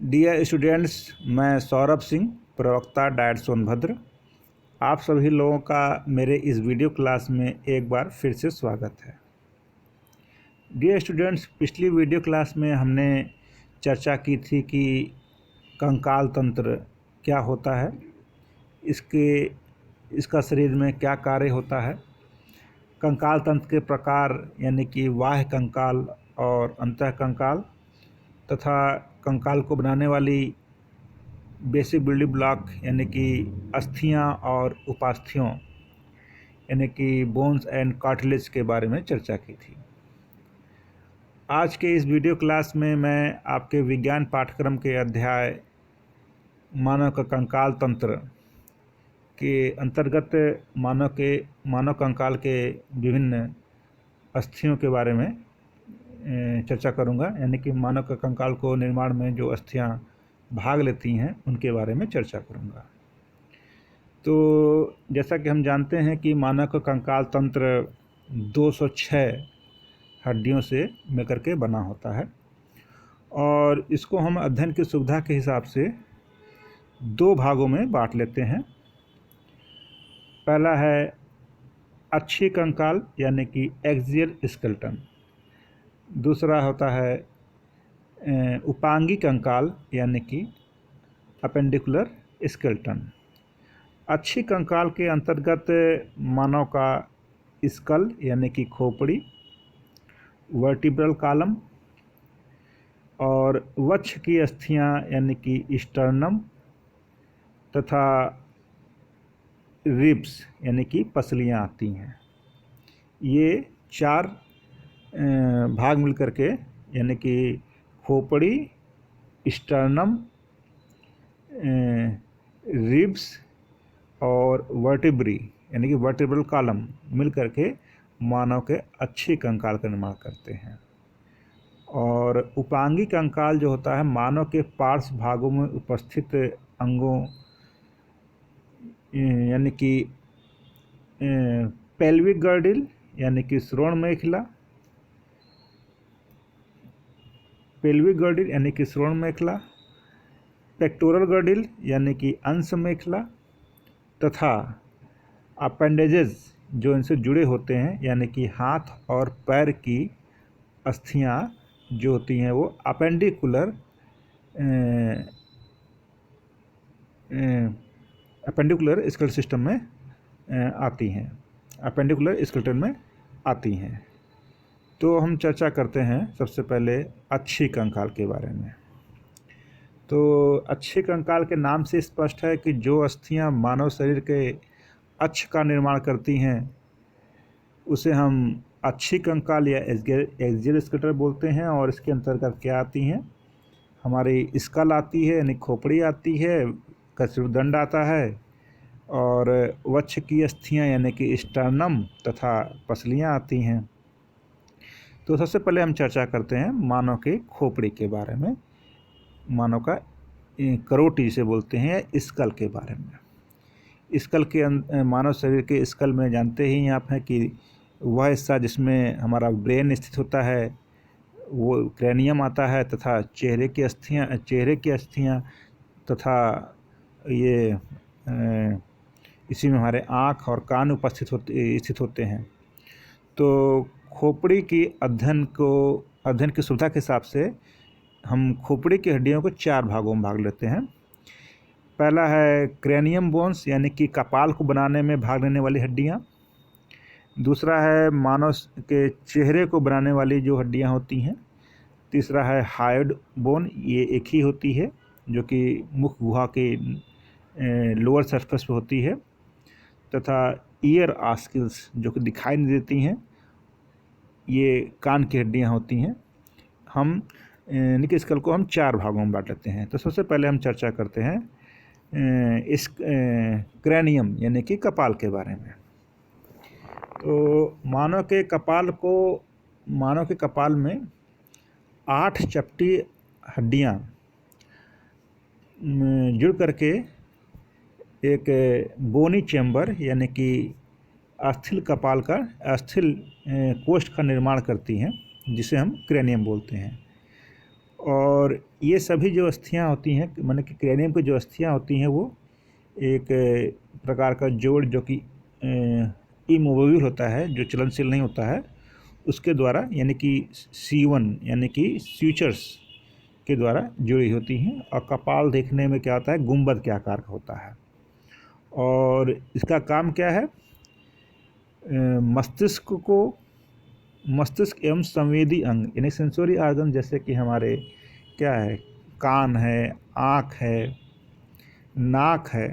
Dear students, मैं सौरभ सिंह, प्रवक्ता diet Sonbhadra. आप सभी लोगों का मेरे इस वीडियो क्लास में एक बार फिर से स्वागत है। डियर स्टूडेंट्स, पिछली वीडियो क्लास में हमने चर्चा की थी कि कंकाल तंत्र क्या होता है, इसका शरीर में क्या कार्य होता है, कंकाल तंत्र के प्रकार यानी कि बाह्य कंकाल और अंतः कंकाल तथा कंकाल को बनाने वाली बेसिक बिल्डिंग ब्लॉक यानी कि अस्थियां और उपास्थियों यानी कि बोन्स एंड कार्टिलेज के बारे में चर्चा की थी। आज के इस वीडियो क्लास में मैं आपके विज्ञान पाठ्यक्रम के अध्याय मानव का कंकाल तंत्र के अंतर्गत मानव कंकाल के विभिन्न अस्थियों के बारे में चर्चा करूंगा, यानी कि मानव का कंकाल को निर्माण में जो अस्थियां भाग लेती हैं उनके बारे में चर्चा करूंगा। तो जैसा कि हम जानते हैं कि मानव का कंकाल तंत्र 206 हड्डियों से मिलकर के बना होता है और इसको हम अध्ययन की सुविधा के हिसाब से दो भागों में बांट लेते हैं। पहला है अक्षीय कंकाल यानी कि एक्सियल स्केलेटन, दूसरा होता है उपांगी कंकाल यानी कि अपेंडिकुलर स्केलेटन। अक्षीय कंकाल के अंतर्गत मानव का स्कल यानी कि खोपड़ी, वर्टिब्रल कॉलम और वक्ष की अस्थियां यानी कि स्टर्नम तथा रिब्स यानी कि पसलियां आती हैं। ये चार भाग मिलकर के यानी कि खोपड़ी, स्टर्नम, रिब्स और वर्टिब्री यानी कि वर्टिब्रल कॉलम मिलकर के मानव के अक्षीय कंकाल का निर्माण करते हैं। और उपांगी कंकाल जो होता है मानव के पार्श्व भागों में उपस्थित अंगों यानी कि पेल्विक गर्डिल यानी कि श्रोण मेखला, पेक्टोरल गर्डिल यानी कि अंश मेखला तथा अपेंडेजेस जो इनसे जुड़े होते हैं यानी कि हाथ और पैर की अस्थियां जो होती हैं वो अपेंडिकुलर स्केलेटल सिस्टम में आती हैं, अपेंडिकुलर स्केलेटन में आती हैं। तो हम चर्चा करते हैं सबसे पहले अक्षीय कंकाल के बारे में। तो अक्षीय कंकाल के नाम से स्पष्ट है कि जो अस्थियां मानव शरीर के अक्ष का निर्माण करती हैं उसे हम अक्षीय कंकाल या एक्सियल स्केलेटन बोलते हैं। और इसके अंतर्गत क्या आती हैं? हमारी स्कल आती है यानी खोपड़ी आती है, कशेरुदंड आता है और वक्ष की अस्थियां यानी कि स्टर्नम तथा पसलियां आती हैं। तो सबसे पहले हम चर्चा करते हैं मानव के खोपड़ी के बारे में, मानव का करोटी जिसे बोलते हैं, स्कल के बारे में। स्कल के मानव शरीर के स्कल में जानते ही आप हैं कि वह हिस्सा जिसमें हमारा ब्रेन स्थित होता है वो क्रैनियम आता है तथा चेहरे की अस्थियां तथा ये इसी में हमारे आँख और कान स्थित होते हैं। तो खोपड़ी की अध्ययन की सुविधा के हिसाब से हम खोपड़ी की हड्डियों को चार भागों में भाग लेते हैं। पहला है क्रैनियम बोन्स यानी कि कपाल को बनाने में भाग लेने वाली हड्डियाँ। दूसरा है मानव के चेहरे को बनाने वाली जो हड्डियाँ होती हैं। तीसरा है हायोइड बोन, ये एक ही होती है जो कि मुख गुहा के लोअर सरफेस पे होती है, तथा ईयर आस्किल्स जो कि दिखाई नहीं देती हैं, ये कान की हड्डियाँ होती हैं। हम इनके स्कल को हम चार भागों में बांट लेते हैं। तो सबसे पहले हम चर्चा करते हैं इस क्रैनियम यानी कि कपाल के बारे में। तो मानव के कपाल में 8 चपटी हड्डियाँ जुड़ करके एक बोनी चैम्बर यानी कि अस्थिल कोष्ठ का निर्माण करती हैं, जिसे हम क्रैनियम बोलते हैं। और ये सभी जो अस्थियाँ होती हैं, माने कि क्रेनियम की जो अस्थियाँ होती हैं वो एक प्रकार का जोड़ जो कि इमूवेबल होता है, जो चलनशील नहीं होता है, उसके द्वारा यानी कि C1 यानी कि स्यूचर्स के द्वारा जुड़ी होती हैं। और कपाल देखने में क्या होता है, गुंबद के आकार का होता है। और इसका काम क्या है, मस्तिष्क एवं संवेदी अंग यानी सेंसोरी आर्गन, जैसे कि हमारे क्या है, कान है, आँख है, नाक है,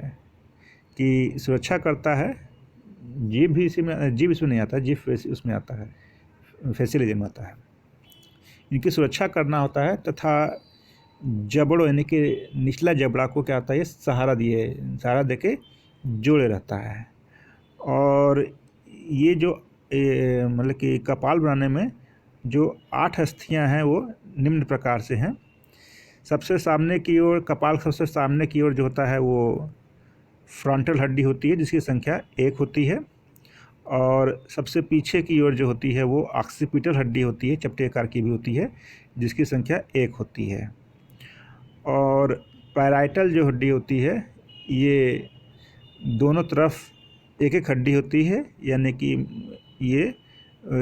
की सुरक्षा करता है। जीभ इसमें नहीं आता, जीभ उसमें आता है, फेशियल रीजन में आता है। इनकी सुरक्षा करना होता है। तथा जबड़ों यानी कि निचला जबड़ा को क्या होता है, ये सहारा दे के जोड़े रहता है। और ये जो मतलब कि कपाल बनाने में जो 8 अस्थियां हैं वो निम्न प्रकार से हैं। सबसे सामने की ओर, कपाल सबसे सामने की ओर जो होता है वो फ्रंटल हड्डी होती है जिसकी संख्या 1 होती है। और सबसे पीछे की ओर जो होती है वो ऑक्सीपिटल हड्डी होती है, चपटे आकार की भी होती है, जिसकी संख्या 1 होती है। और पैराइटल जो हड्डी होती है ये दोनों तरफ एक हड्डी होती है, यानी कि ये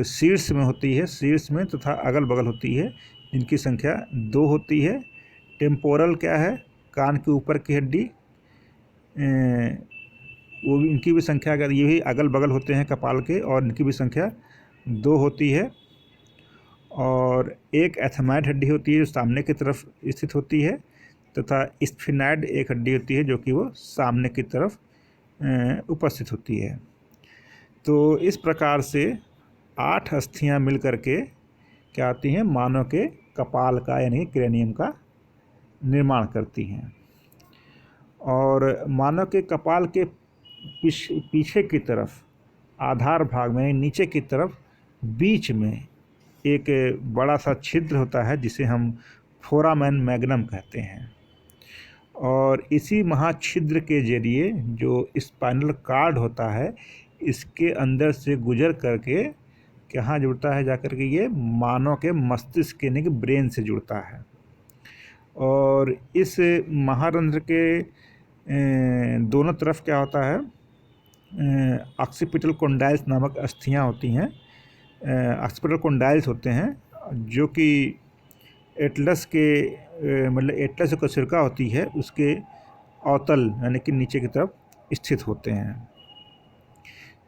शीर्ष में होती है, शीर्ष में, तथा अगल बगल होती है, इनकी संख्या 2 होती है। टेम्पोरल क्या है, कान के ऊपर की हड्डी, वो भी, इनकी भी संख्या, अगर ये भी अगल बगल होते हैं कपाल के, और इनकी भी संख्या 2 होती है। और एक एथमाइड हड्डी होती है जो सामने की तरफ स्थित होती है, तथा स्फिनाइड एक हड्डी होती है जो कि वो सामने की तरफ उपस्थित होती है। तो इस प्रकार से 8 अस्थियां मिल करके क्या आती हैं, मानव के कपाल का यानी क्रेनियम का निर्माण करती हैं। और मानव के कपाल के पीछे की तरफ, आधार भाग में नीचे की तरफ, बीच में एक बड़ा सा छिद्र होता है जिसे हम फोरामेन मैग्नम कहते हैं। और इसी महाछिद्र के जरिए जो स्पाइनल कार्ड होता है, इसके अंदर से गुजर करके कहाँ जुड़ता है, जाकर के ये मानव के मस्तिष्क यानी कि ब्रेन से जुड़ता है। और इस महारंध्र के दोनों तरफ क्या होता है, ऑक्सीपिटल कोंडाइल्स नामक अस्थियां होती हैं, ऑक्सीपिटल कोंडाइल्स होते हैं, जो कि एटलस के मतलब एटलस जो कशेरुका होती है उसके अवतल यानी कि नीचे की तरफ स्थित होते हैं।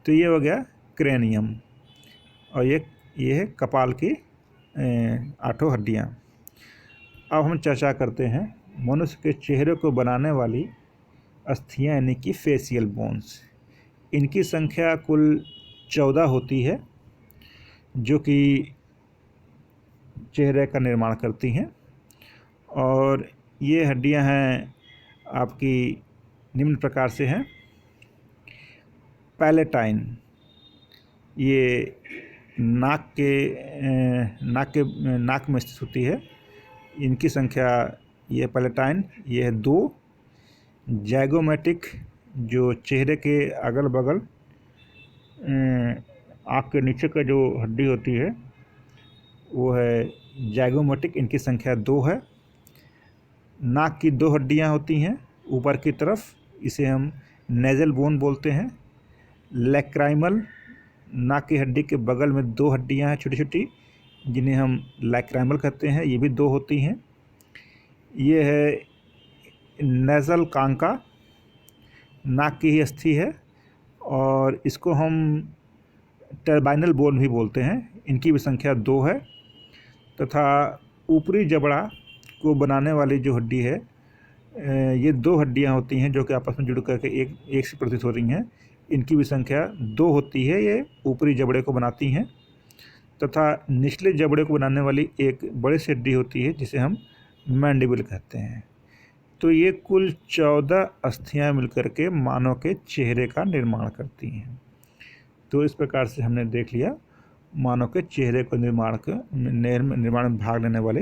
तो ये हो गया क्रेनियम, और ये है कपाल की 8 हड्डियाँ। अब हम चर्चा करते हैं मनुष्य के चेहरे को बनाने वाली अस्थियाँ यानी कि फेशियल बोन्स। इनकी संख्या कुल 14 होती है जो कि चेहरे का निर्माण करती हैं। और ये हड्डियां हैं आपकी निम्न प्रकार से हैं। पैलेटाइन, ये नाक में स्थित होती है, इनकी संख्या, ये पैलेटाइन, ये है 2। जैगोमेटिक, जो चेहरे के अगल बगल आँख के नीचे का जो हड्डी होती है वो है जैगोमेटिक, इनकी संख्या 2 है। नाक की 2 हड्डियाँ होती हैं ऊपर की तरफ, इसे हम नेजल बोन बोलते हैं। लैक्राइमल, नाक की हड्डी के बगल में 2 हड्डियाँ हैं छोटी छोटी, जिन्हें हम लैक्राइमल कहते हैं, ये भी 2 होती हैं। ये है नेजल कांका, नाक की ही अस्थि है, और इसको हम टर्बाइनल बोन भी बोलते हैं, इनकी भी संख्या 2 है। तथा ऊपरी जबड़ा को बनाने वाली जो हड्डी है, ये 2 हड्डियां होती हैं जो कि आपस में जुड़ करके एक से प्रतीत हो रही हैं, इनकी भी संख्या 2 होती है, ये ऊपरी जबड़े को बनाती हैं। तथा निचले जबड़े को बनाने वाली एक बड़ी सी हड्डी होती है जिसे हम मैंडिबल कहते हैं। तो ये कुल 14 अस्थियां मिलकर के मानव के चेहरे का निर्माण करती हैं। तो इस प्रकार से हमने देख लिया मानव के चेहरे को निर्माण में भाग लेने वाले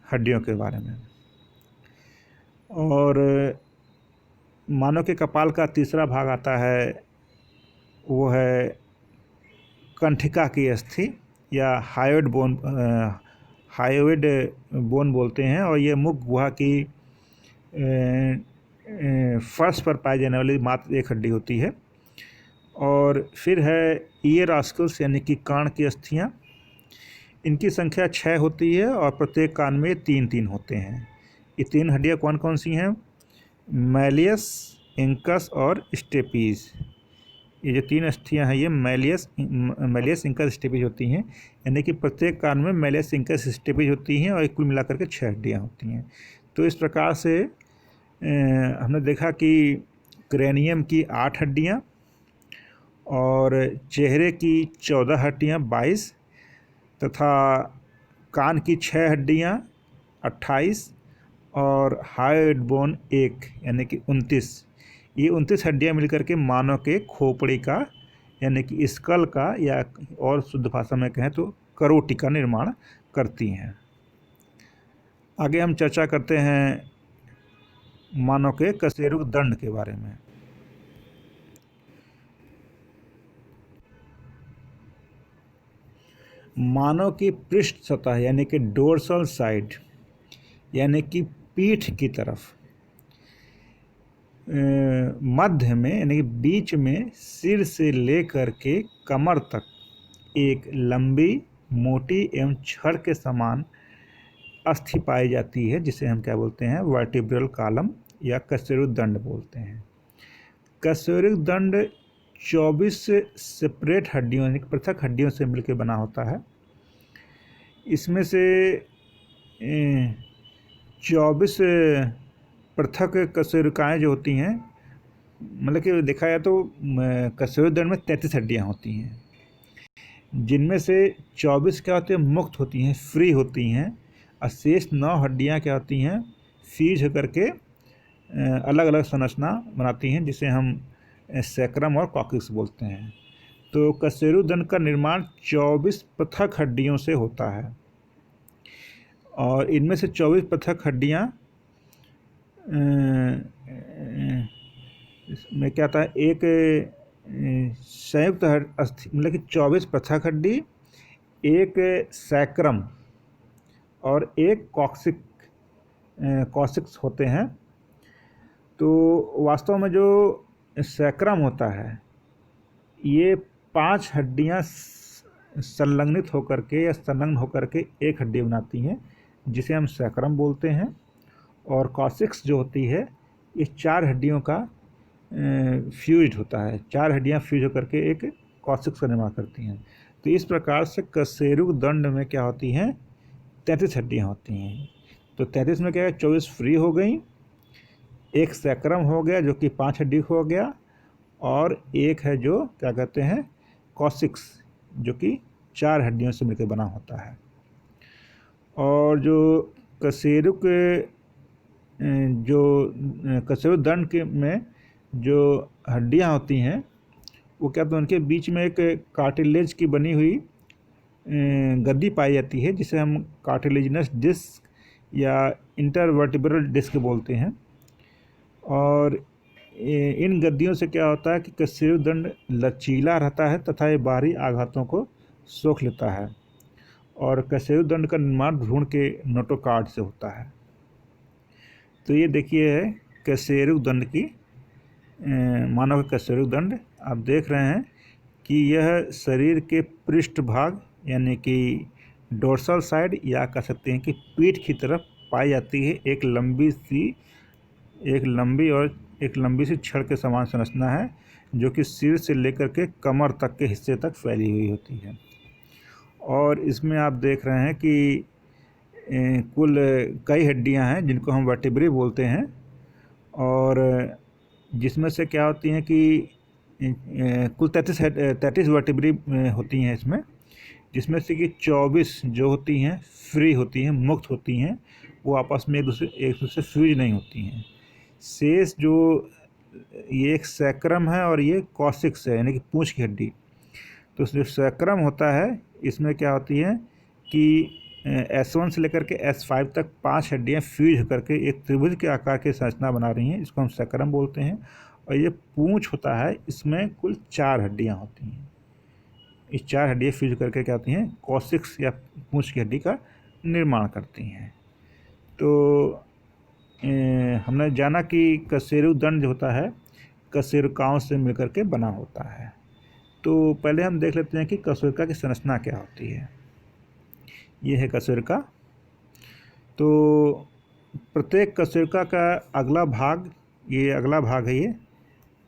हड्डियों के बारे में। और मानव के कपाल का तीसरा भाग आता है, वो है कंठिका की अस्थि या हायोइड बोन, हायोइड बोन बोलते हैं, और ये मुख गुहा की फर्श पर पाई जाने वाली मात्र एक हड्डी होती है। और फिर है ईयर ऑस्कल्स यानी कि कान की अस्थियाँ। इनकी संख्या 6 होती है और प्रत्येक कान में 3-3 होते हैं। ये 3 हड्डियाँ कौन कौन सी हैं? मैलियस, इंकस और स्टेपीज। ये जो 3 अस्थियाँ हैं ये मैलियस, इंकस, स्टेपीज होती हैं। यानी कि प्रत्येक कान में मैलियस, इंकस, स्टेपीज होती हैं और कुल मिलाकर के 6 हड्डियाँ होती हैं। तो इस प्रकार से हमने देखा कि क्रेनियम की 8 हड्डियाँ और चेहरे की 14 हड्डियाँ 22 तथा कान की 6 हड्डियाँ 28 और हायोइड बोन 1 यानी कि 29। ये 29 हड्डियाँ मिलकर के मानव के खोपड़ी का यानी कि स्कल का, या और शुद्ध भाषा में कहें तो करोटी का निर्माण करती हैं। आगे हम चर्चा करते हैं मानव के कशेरुक दंड के बारे में। मानव की पृष्ठ सतह यानी कि डोर्सल साइड यानी कि पीठ की तरफ मध्य में यानी कि बीच में सिर से लेकर के कमर तक एक लंबी, मोटी एवं छड़ के समान अस्थि पाई जाती है, जिसे हम क्या बोलते हैं? वर्टिब्रल कॉलम या कशेरुक दंड बोलते हैं। कशेरुक दंड 24 सेपरेट हड्डियों यानी पृथक हड्डियों से मिलकर बना होता है। इसमें से 24 पृथक कशेरुकाएँ जो होती हैं, मतलब कि देखा जाए तो कशेरुक दंड में 33 हड्डियाँ होती हैं, जिनमें से 24 क्या होती हैं? मुक्त होती हैं, फ्री होती हैं, और शेष 9 हड्डियाँ क्या होती हैं? फ्यूज होकर के अलग अलग संरचना बनाती हैं, जिसे हम सैक्रम और कॉक्सिक्स बोलते हैं। तो कशेरुक दंड का निर्माण 24 पृथक हड्डियों से होता है, और इनमें से 24 पृथक हड्डियाँ इसमें क्या आता है? एक संयुक्त अस्थि, मतलब कि 24 पृथक हड्डी, एक सैक्रम और एक कॉक्सिक्स होते हैं। तो वास्तव में जो सैक्रम होता है ये 5 हड्डियां संलग्नित होकर के या संलग्न होकर के एक हड्डी बनाती हैं, जिसे हम सैक्रम बोलते हैं। और कॉक्सिक्स जो होती है ये 4 हड्डियों का फ्यूज्ड होता है, 4 हड्डियां फ्यूज होकर के एक कॉक्सिक्स का निर्माण करती हैं। तो इस प्रकार से कशेरुक दंड में क्या होती हैं? 33 हड्डियां होती हैं। तो 33 में क्या है? 24 फ्री हो गई, एक सैक्रम हो गया जो कि 5 हड्डी हो गया, और एक है जो क्या कहते हैं? कॉक्सिक्स, जो कि 4 हड्डियों से मिलकर बना होता है। और जो कशेरुक दंड के में जो हड्डियां होती हैं वो क्या, तो उनके बीच में एक कार्टिलेज की बनी हुई गद्दी पाई जाती है, जिसे हम कार्टिलेजिनस डिस्क या इंटरवर्टिब्रल डिस्क बोलते हैं। और इन गद्दियों से क्या होता है कि कशेरुक दंड लचीला रहता है तथा ये बाहरी आघातों को सोख लेता है। और कशेरुक दंड का निर्माण भ्रूण के नोटोकार्ड से होता है। तो ये देखिए है कशेरुक दंड की, मानव का कशेरुक दंड। आप देख रहे हैं कि यह शरीर के पृष्ठभाग यानी कि डोर्सल साइड, या कह सकते हैं कि पीठ की तरफ पाई जाती है। एक लंबी सी छड़ के समान संरचना है, जो कि सिर से लेकर के कमर तक के हिस्से तक फैली हुई होती है। और इसमें आप देख रहे हैं कि कुल कई हड्डियां हैं जिनको हम वर्टिब्रे बोलते हैं, और जिसमें से क्या होती हैं कि कुल 33 वर्टिब्रे होती हैं इसमें, जिसमें से कि 24 जो होती हैं फ्री होती हैं, मुक्त होती हैं, वो आपस में एक दूसरे से फ्यूज नहीं होती हैं। शेष जो ये एक सैक्रम है और ये कॉक्सिक्स है यानी कि पूंछ की हड्डी। तो जो सैक्रम होता है इसमें क्या होती है कि S1 से लेकर के S5 तक 5 हड्डियां फ्यूज करके एक त्रिभुज के आकार की संरचना बना रही हैं, इसको हम सैक्रम बोलते हैं। और ये पूंछ होता है, इसमें कुल 4 हड्डियां होती हैं। इस 4 हड्डियां फ्यूज करके क्या होती हैं? कॉक्सिक्स या पूंछ की हड्डी का निर्माण करती हैं। तो हमने जाना कि कशेरुदंड जो होता है कशेरुकाओं से मिलकर के बना होता है। तो पहले हम देख लेते हैं कि कशेरुका की संरचना क्या होती है। ये है कशेरुका। तो प्रत्येक कशेरुका का अगला भाग, ये अगला भाग है,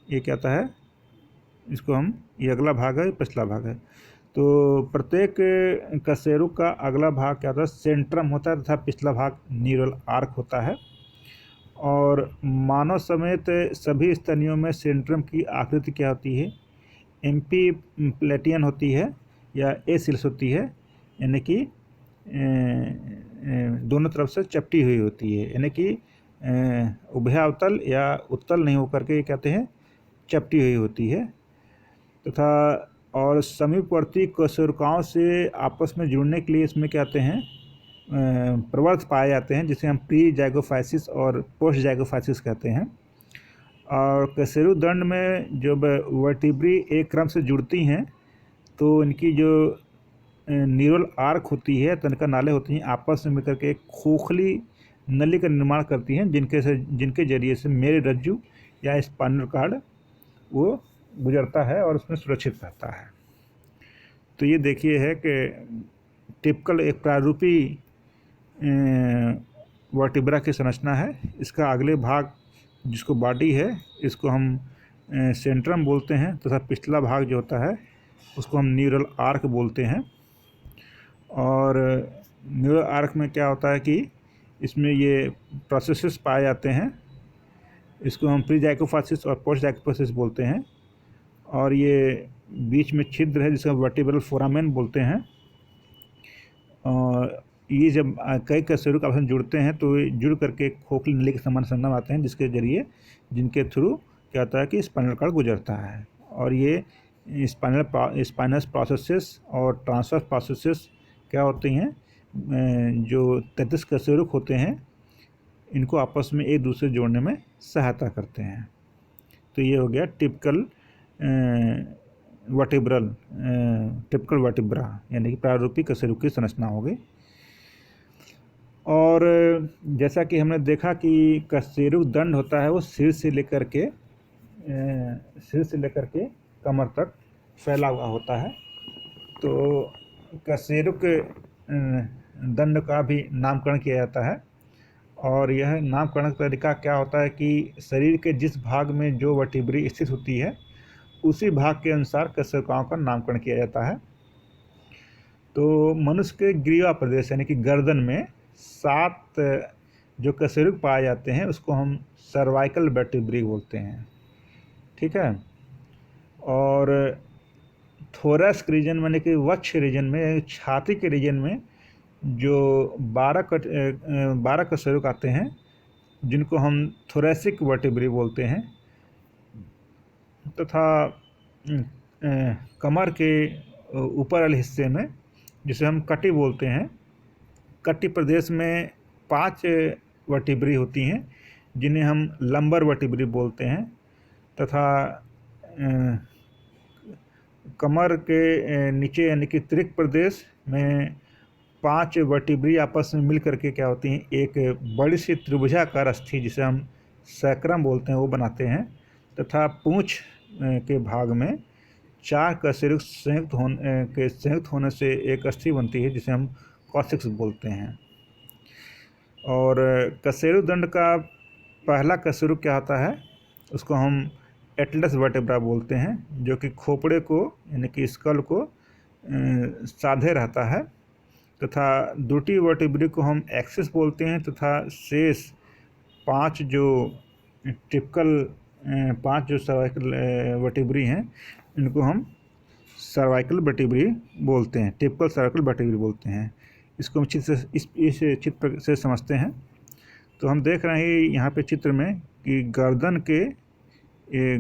ये क्या होता है, इसको हम, ये अगला भाग है, पिछला भाग है। तो प्रत्येक कशेरुक का अगला भाग क्या होता है, सेंट्रम होता है तथा पिछला भाग न्यूरल आर्क होता है। और मानव समेत सभी स्तनियों में सेंट्रम की आकृति क्या होती है, एम्पी प्लेटियन होती है या एसिल्स होती है, यानी कि दोनों तरफ से चपटी हुई होती है, यानी कि उभयावतल या उत्तल नहीं होकर के कहते हैं चपटी हुई होती है। तथा और समीपवर्ती कशेरुकाओं से आपस में जुड़ने के लिए इसमें क्या कहते हैं, प्रवर्त पाए जाते हैं, जिसे हम प्री जाइगोफाइसिस और पोस्ट जाइगोफाइसिस कहते हैं। और कशेरुदंड में जब वर्टिब्री एक क्रम से जुड़ती हैं तो इनकी जो न्यूरल आर्क होती है, तनका नाले होती हैं, आपस में मिलकर के एक खोखली नली का निर्माण करती हैं, जिनके जरिए से मेरुरज्जु रज्जु या स्पाइनल कॉर्ड वो गुजरता है और उसमें सुरक्षित रहता है। तो ये देखिए है कि टिपिकल एक प्रारूपी वर्टिब्रा की संरचना है। इसका अगले भाग जिसको बॉडी है, इसको हम सेंट्रम बोलते हैं तथा पिछला भाग जो होता है उसको हम न्यूरल आर्क बोलते हैं। और न्यूरल आर्क में क्या होता है कि इसमें ये प्रोसेसेस पाए जाते हैं, इसको हम प्री जाइगोफाइसिस और पोस्ट जाइगोफाइसिस बोलते हैं। और ये बीच में छिद्र है जिसका वर्टिब्रल फोरामेन बोलते हैं। और ये जब कई कशेरुक आपस में जुड़ते हैं तो जुड़ करके खोखली नली के समान संगम आते हैं, जिनके थ्रू क्या होता है कि स्पाइनल कॉर्ड गुजरता है। और ये स्पाइनस प्रोसेसेस और ट्रांसफर प्रोसेसेस क्या होती हैं, जो 33 कशेरुक होते हैं इनको आपस में एक दूसरे जोड़ने में सहायता करते हैं। तो ये हो गया टिपिकल वर्टिब्रा यानी कि प्रारूपी कशेरुक की संरचना हो गई। और जैसा कि हमने देखा कि कशेरुदंड होता है वो सिर से लेकर के कमर तक फैला हुआ होता है। तो कशेरुक दंड का भी नामकरण किया जाता है। और यह नामकरण का तरीका क्या होता है कि शरीर के जिस भाग में जो वर्टिब्री स्थित होती है उसी भाग के अनुसार कशेरुकाओं का नामकरण किया जाता है। तो मनुष्य के ग्रीवा प्रदेश यानी कि गर्दन में 7 जो कशेरुक पाए जाते हैं उसको हम सर्वाइकल वर्टिब्री बोलते हैं, ठीक है। और थोरैसिक रीजन यानी कि वक्ष रीजन में, छाती के रीजन में जो 12 कशेरुक आते हैं जिनको हम थोरैसिक वर्टिब्री बोलते हैं। तथा कमर के ऊपर वाले हिस्से में जिसे हम कटी बोलते हैं, कटी प्रदेश में 5 वर्टिब्री होती हैं जिन्हें हम लंबर वर्टिब्री बोलते हैं। तथा कमर के नीचे यानी कि त्रिक प्रदेश में 5 वर्टिब्री आपस में मिल करके क्या होती हैं, एक बड़ी सी त्रिभुजाकार अस्थि जिसे हम सैक्रम बोलते हैं वो बनाते हैं। तथा पूंछ के भाग में 4 कशेरुक संयुक्त होने से एक अस्थि बनती है जिसे हम कॉक्सिक्स बोलते हैं। और कशेरुदंड का पहला कशेरुक क्या होता है, उसको हम एटलस वर्टेब्रा बोलते हैं, जो कि खोपड़े को यानी कि स्कल को साधे रहता है। तथा दूसरी वर्टिब्री को हम एक्सिस बोलते हैं। तथा शेष 5 जो सर्वाइकल वर्टिब्री हैं इनको हम सर्वाइकल वर्टिब्री बोलते हैं, टिपिकल सर्वाइकल वर्टिब्री बोलते हैं। इसको हम इस चित्र से समझते हैं। तो हम देख रहे हैं यहाँ पे चित्र में कि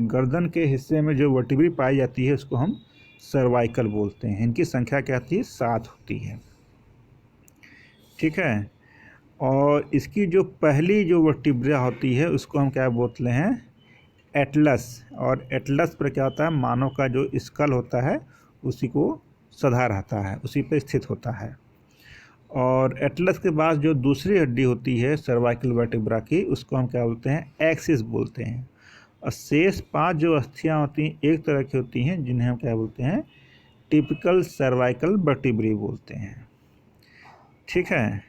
गर्दन के हिस्से में जो वर्टिब्री पाई जाती है उसको हम सर्वाइकल बोलते हैं। इनकी संख्या क्या होती है, 7 होती है, ठीक है। और इसकी जो पहली जो वर्टिब्रा होती है उसको हम क्या बोलते हैं, एटलस। और एटलस पर क्या होता है, मानव का जो स्कल होता है उसी को सधा रहता है, उसी पर स्थित होता है। और एटलस के बाद जो दूसरी हड्डी होती है सर्वाइकल वर्टिब्रा की, उसको हम क्या बोलते हैं, एक्सिस बोलते हैं। और शेष 5 जो अस्थियां होती हैं एक तरह की होती हैं, जिन्हें हम क्या बोलते हैं, टिपिकल सर्वाइकल वर्टिब्री बोलते हैं। ठीक है।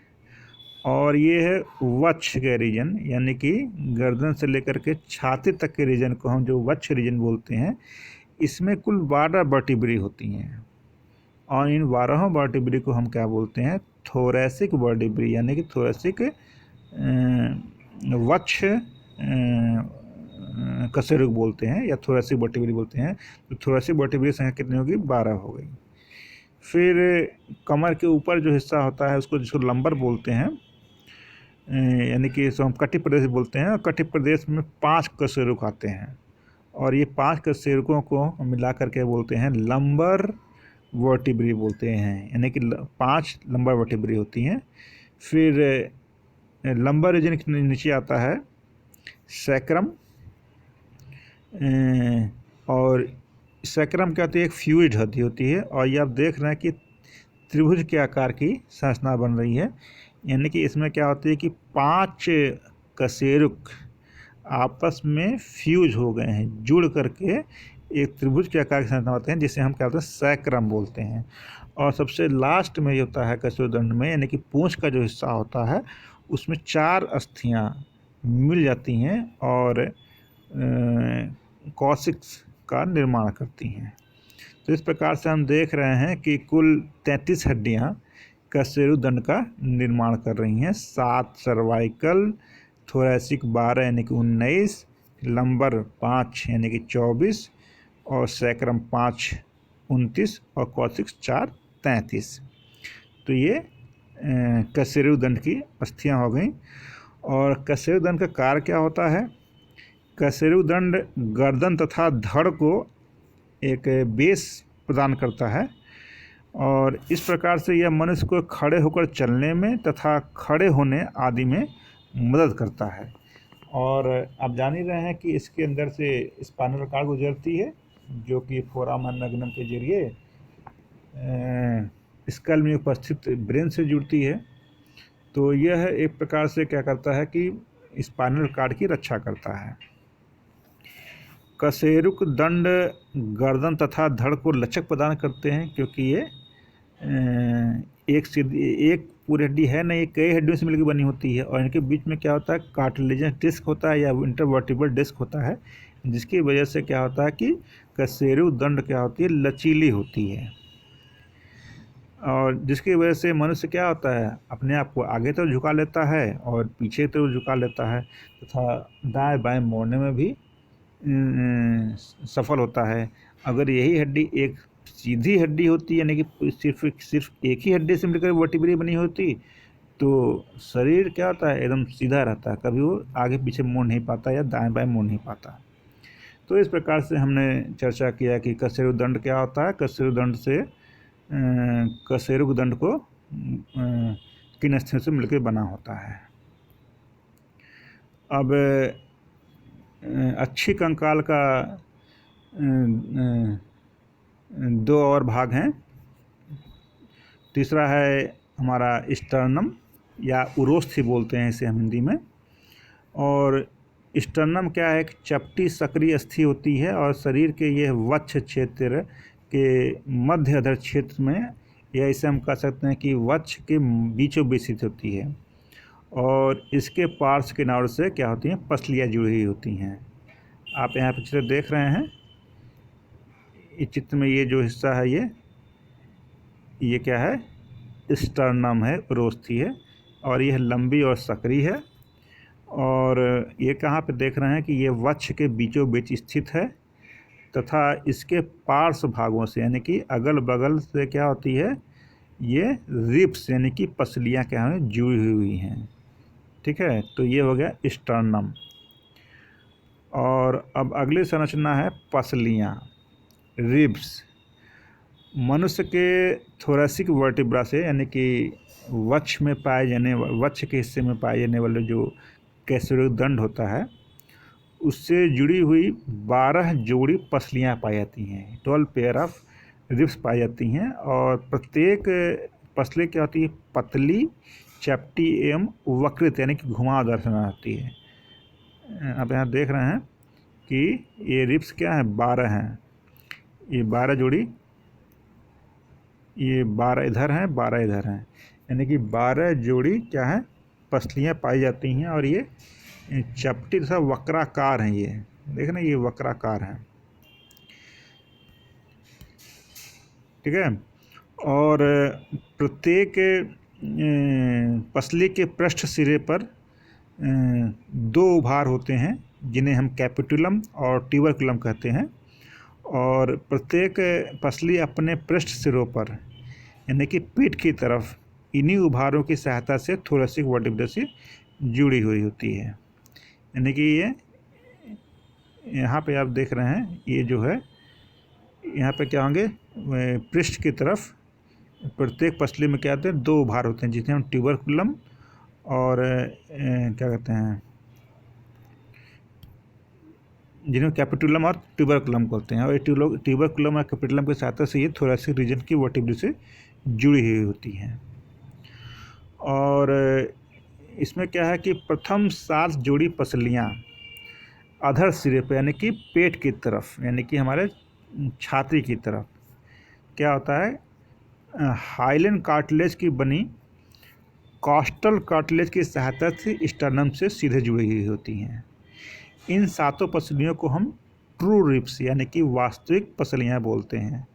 और ये है वक्ष के रीजन, यानी कि गर्दन से लेकर के छाती तक के रीजन को हम जो वक्ष रीजन बोलते हैं। इसमें कुल 12 वर्टिब्री होती हैं और इन 12 वर्टिब्री को हम क्या बोलते हैं, थोरैसिक वर्टिब्री, यानी कि थोरैसिक वक्ष कशेरुक बोलते हैं या थोरैसिक वर्टिब्री बोलते हैं। तो थोरैसिक वर्टिब्री की संख्या कितनी होगी, 12 हो गई। फिर कमर के ऊपर जो हिस्सा होता है उसको, जिसको लंबर बोलते हैं, यानी कि इसको हम कटी प्रदेश बोलते हैं। और कटी प्रदेश में 5 कशेरुक आते हैं और ये 5 कशेरुकों को मिला करके बोलते हैं लंबर वर्टिब्री बोलते हैं, यानी कि 5 लंबर वर्टिब्री होती हैं। फिर लंबर रीजन के नीचे आता है सैक्रम, और सैक्रम क्या होती है, एक फ्यूइड हड्डी होती है। और ये आप देख रहे हैं कि त्रिभुज के आकार की संरचना बन रही है, यानी कि इसमें क्या होती है कि 5 कशेरुक आपस में फ्यूज हो गए हैं, जुड़ करके एक त्रिभुज के आकार की संरचना होते हैं, जिसे हम क्या बोलते हैं, सैक्रम बोलते हैं। और सबसे लास्ट में ये होता है कशेरुदंड में, यानी कि पूंछ का जो हिस्सा होता है उसमें 4 अस्थियां मिल जाती हैं और कॉसिक्स का निर्माण करती हैं। तो इस प्रकार से हम देख रहे हैं कि कुल 33 हड्डियां कशेरुदंड का निर्माण कर रही हैं। 7 सर्वाइकल, थोरैसिक 12 यानी कि 19, लंबर 5 यानी कि 24, और सैक्रम 5 29 और कॉसिक्स 4 33। तो ये कशेरुदंड की अस्थियां हो गई। और कशेरुदंड का कार्य क्या होता है, कशेरुदंड गर्दन तथा धड़ को एक बेस प्रदान करता है और इस प्रकार से यह मनुष्य को खड़े होकर चलने में तथा खड़े होने आदि में मदद करता है। और आप जान ही रहे हैं कि इसके अंदर से स्पाइनल कॉर्ड गुजरती है, जो कि फोरामन मैग्नम के जरिए स्कल में उपस्थित ब्रेन से जुड़ती है। तो यह एक प्रकार से क्या करता है कि स्पाइनल कॉर्ड की रक्षा करता है। कशेरुक दंड गर्दन तथा धड़ को लचक प्रदान करते हैं, क्योंकि ये एक पूरी हड्डी है नहीं, कई हड्डियों से मिलकर बनी होती है। और इनके बीच में क्या होता है, कार्टिलेजनस डिस्क होता है या इंटरवर्टिब्रल डिस्क होता है, जिसकी वजह से क्या होता है कि कशेरुक दंड क्या होती है, लचीली होती है। और जिसकी वजह से मनुष्य क्या होता है, अपने आप को आगे तरफ झुका लेता है और पीछे तरफ झुका लेता है तथा दाएं बाएं मोड़ने में भी सफल होता है। अगर यही हड्डी एक सीधी हड्डी होती, यानी कि सिर्फ एक ही हड्डी से मिलकर वर्टिब्री बनी होती, तो शरीर क्या होता है, एकदम सीधा रहता है, कभी वो आगे पीछे मोड़ नहीं पाता या दाएं बाएं मोड़ नहीं पाता। तो इस प्रकार से हमने चर्चा किया कि कशेरुदंड क्या होता है। कशेरुदंड से कशेरुक दंड को किन अस्थियों से मिलकर बना होता है। अब अच्छी कंकाल का 2 और भाग हैं। तीसरा है हमारा स्टर्नम या उरोस्थी बोलते हैं इसे हम हिंदी में। और स्टर्नम क्या है, एक चपटी सक्रिय अस्थि होती है और शरीर के यह वक्ष क्षेत्र के मध्य अधर क्षेत्र में, या इसे हम कह सकते हैं कि वक्ष के बीचों बीच स्थित होती है। और इसके पार्श्व किनारों से क्या होती हैं, पसलियाँ जुड़ी हुई होती हैं। आप यहाँ पे चित्र देख रहे हैं, इस चित्र में ये जो हिस्सा है ये क्या है, स्टर्नम है, उरोस्थी है, और यह लंबी और सक्रिय है। और ये कहाँ पे देख रहे हैं कि ये वक्ष के बीचों बीच स्थित है तथा इसके पार्श्व भागों से, यानी कि अगल बगल से क्या होती है, ये रिब्स यानी कि पसलियाँ क्या हैं, जुड़ी हुई हैं। ठीक है, तो ये हो गया स्टर्नम। और अब अगली संरचना है पसलियाँ, रिब्स। मनुष्य के थोरैसिक वर्टिब्रा से, यानी कि वक्ष में पाए जाने, वक्ष के हिस्से में पाए जाने वाले जो कशेरुदंड होता है, उससे जुड़ी हुई 12 जोड़ी पसलियाँ पाई जाती हैं। 12 पेयर ऑफ रिब्स पाई जाती हैं और प्रत्येक पसली क्या होती है? पतली, चपटी एवं वक्रित यानी कि घुमावदार से आती है। आप यहाँ देख रहे हैं कि ये रिब्स क्या है? 12 हैं। ये 12 जोड़ी, ये 12 इधर हैं, 12 इधर हैं, यानी कि 12 जोड़ी क्या है? पसलियाँ पाई जाती हैं। और ये चपटी तथा वक्राकार हैं। ये देख ना, ये वक्राकार हैं, ठीक है। और प्रत्येक पसली के पृष्ठ सिरे पर 2 उभार होते हैं, जिन्हें हम कैपिटुलम और ट्यूबरकुलम कहते हैं। और प्रत्येक पसली अपने पृष्ठ सिरों पर यानी कि पीठ की तरफ इन्हीं उभारों की सहायता से थोरेसिक वर्टिब्रा से जुड़ी हुई होती है। यानी कि ये यहाँ पे आप देख रहे हैं, ये जो है यहाँ पे क्या होंगे? पृष्ठ की तरफ प्रत्येक पसली में क्या होते हैं? 2 उभार होते हैं, जिन्हें हम ट्यूबरकुलम और क्या कहते हैं, जिन्हें कैपिटुलम और ट्यूबरकुलम कहते हैं। और ये ट्यूबरकुलम और कैपिटुलम की सहायता से ये थोरेसिक रीजन की वर्टिब्रा से जुड़ी हुई होती हैं। और इसमें क्या है कि प्रथम 7 जोड़ी पसलियाँ अधर सिरे पर यानी कि पेट की तरफ यानी कि हमारे छाती की तरफ क्या होता है? हाइलन कार्टिलेज की बनी कॉस्टल कार्टिलेज की सहायता से स्टर्नम से सीधे जुड़ी हुई होती हैं। इन 7 पसलियों को हम ट्रू रिब्स यानी कि वास्तविक पसलियाँ बोलते हैं।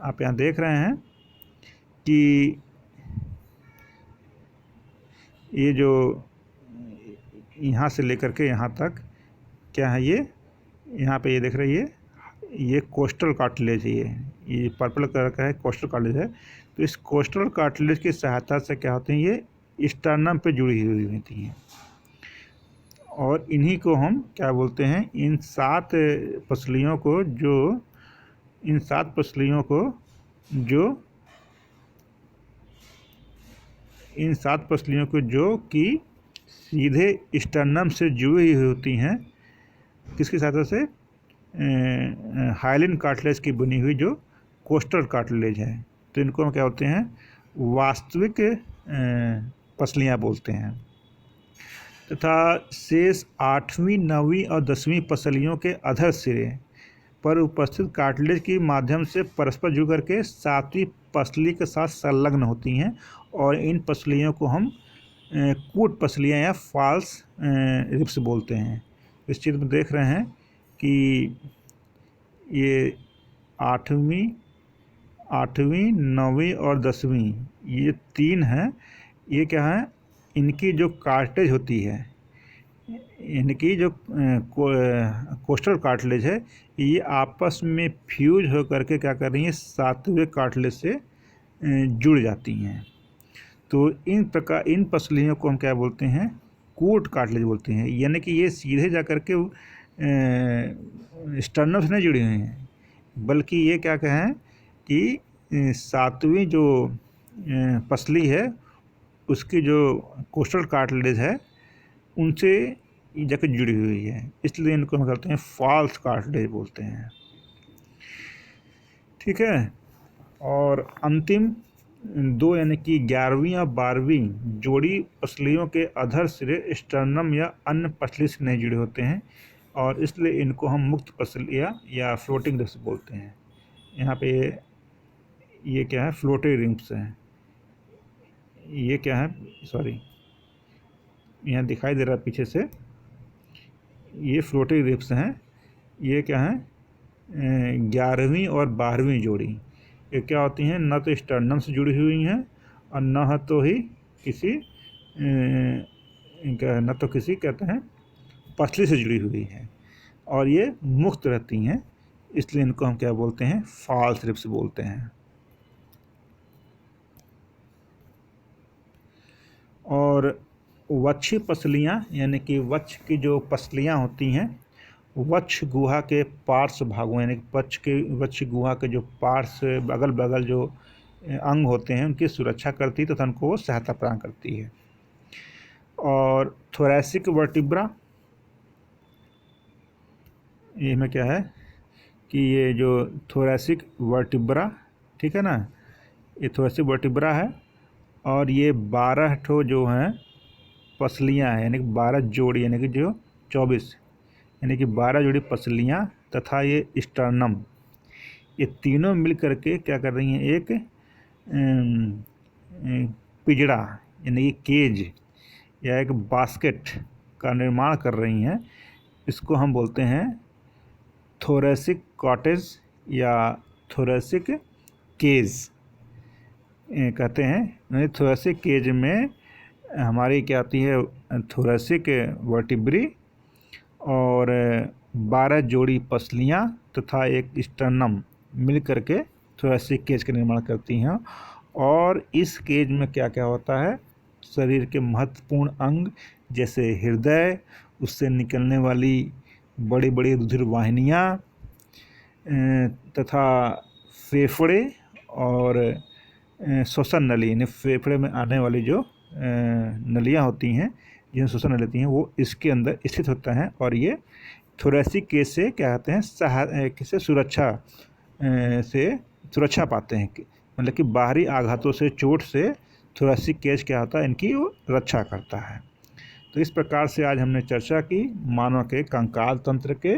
आप यहाँ देख रहे हैं कि ये जो यहाँ से लेकर के यहाँ तक क्या है? ये यहाँ पे ये देख रहे हैं, ये कोस्टल कार्टिलेज है। ये पर्पल कलर का है, कोस्टल कार्टिलेज है। तो इस कोस्टल कार्टिलेज की सहायता से क्या होते हैं? ये स्टर्नम पे जुड़ी हुई होती हैं। और इन्हीं को हम क्या बोलते हैं? इन 7 पसलियों को जो कि सीधे स्टर्नम से जुड़ी हुई होती हैं, किसकी सहायता से? हाइलिन कार्टिलेज की बनी हुई जो कोस्टल कार्टिलेज है। तो इनको हम क्या बोलते हैं? वास्तविक पसलियाँ बोलते हैं। तथा शेष 8वीं, 9वीं और 10वीं पसलियों के अधर सिरे पर उपस्थित कार्टिलेज के माध्यम से परस्पर जुड़ करके 7वीं पसली के साथ संलग्न होती हैं। और इन पसलियों को हम कूट पसलियाँ या फॉल्स रिब्स बोलते हैं। इस चित्र में देख रहे हैं कि ये 8वीं, 9वीं और 10वीं ये 3 हैं। ये क्या है? इनकी जो कार्टिलेज होती है, इनकी जो कोस्टल कार्टिलेज है, ये आपस में फ्यूज हो करके क्या कर रही हैं? 7वें कार्टिलेज से जुड़ जाती हैं। तो इन पसलियों को हम क्या बोलते हैं? कूट कार्टिलेज बोलते हैं। यानी कि ये सीधे जा कर के स्टर्नम से नहीं जुड़ी हुई हैं, बल्कि ये क्या कहें कि 7वीं जो पसली है, उसकी जो कोस्टल कार्टिलेज है, उनसे जाकर जुड़ी हुई है। इसलिए इनको हम कहते हैं फॉल्स कार्टिलेज बोलते हैं, ठीक है। और अंतिम 2 यानी कि 11वीं और 12वीं जोड़ी पसलियों के अधर सिरे स्टर्नम या अन्य पसली से नहीं जुड़े होते हैं, और इसलिए इनको हम मुक्त पसलियाँ या फ्लोटिंग रिब्स बोलते हैं। यहाँ पे ये क्या है? फ्लोटिंग रिब्स हैं। ये क्या है? सॉरी, यहाँ दिखाई दे रहा है पीछे से, ये फ्लोटिंग रिब्स हैं। ये क्या है? 11वीं और 12वीं जोड़ी ये क्या होती हैं? न तो स्टर्नम से जुड़ी हुई हैं और न तो ही किसी कहते हैं पसली से जुड़ी हुई हैं, और ये मुक्त रहती हैं। इसलिए इनको हम क्या बोलते हैं? फॉल्स रिब्स बोलते हैं। और वक्षी पसलियाँ यानी कि वक्ष की जो पसलियाँ होती हैं, वक्ष गुहा के पार्श्व भागों यानी वक्ष गुहा के जो पार्श्व अगल बगल जो अंग होते हैं, उनकी सुरक्षा करती है तथा उनको सहायता प्रदान करती है। और थोरेसिक वर्टिब्रा, ये में क्या है कि ये जो थोरेसिक वर्टिब्रा, ठीक है ना, ये थोरेसिक वर्टिब्रा है। और ये 12 ठो जो हैं पसलियाँ हैं, यानी कि 12 जोड़ी, यानी कि जो 24, यानी कि 12 जोड़ी पसलियाँ तथा ये स्टर्नम, ये तीनों मिल करके क्या कर रही हैं, एक पिजड़ा यानी कि केज या एक बास्केट का निर्माण कर रही हैं। इसको हम बोलते हैं थोरेसिक कॉटेज या थोरेसिक केज कहते हैं। थोरेसिक केज में हमारी क्या आती है, थोरेसिक वर्टिब्री और 12 जोड़ी पसलियाँ तथा एक स्टर्नम मिल करके थोरेसिक केज का निर्माण करती हैं। और इस केज में क्या क्या होता है, शरीर के महत्वपूर्ण अंग जैसे हृदय, उससे निकलने वाली बड़ी बड़ी रुधिर वाहिनियाँ तथा फेफड़े और श्वसन नली, यानी फेफड़े में आने वाली जो नलियाँ होती हैं जिन्हें श्वसन नली लेती हैं, वो इसके अंदर स्थित होता है। और ये थोरेसिक केज से क्या कहते हैं, किसे सुरक्षा पाते हैं, मतलब कि बाहरी आघातों से, चोट से थोरेसिक केज क्या होता है, इनकी वो रक्षा करता है। तो इस प्रकार से आज हमने चर्चा की मानव के कंकाल तंत्र के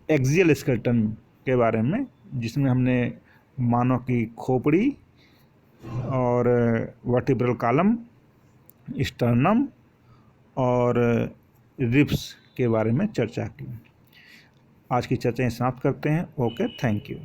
एक्सियल स्केलेटन के बारे में, जिसमें हमने मानव की खोपड़ी और वर्टिब्रल कॉलम, स्टर्नम और रिब्स के बारे में चर्चा की। आज की चर्चा समाप्त करते हैं। Okay, thank you.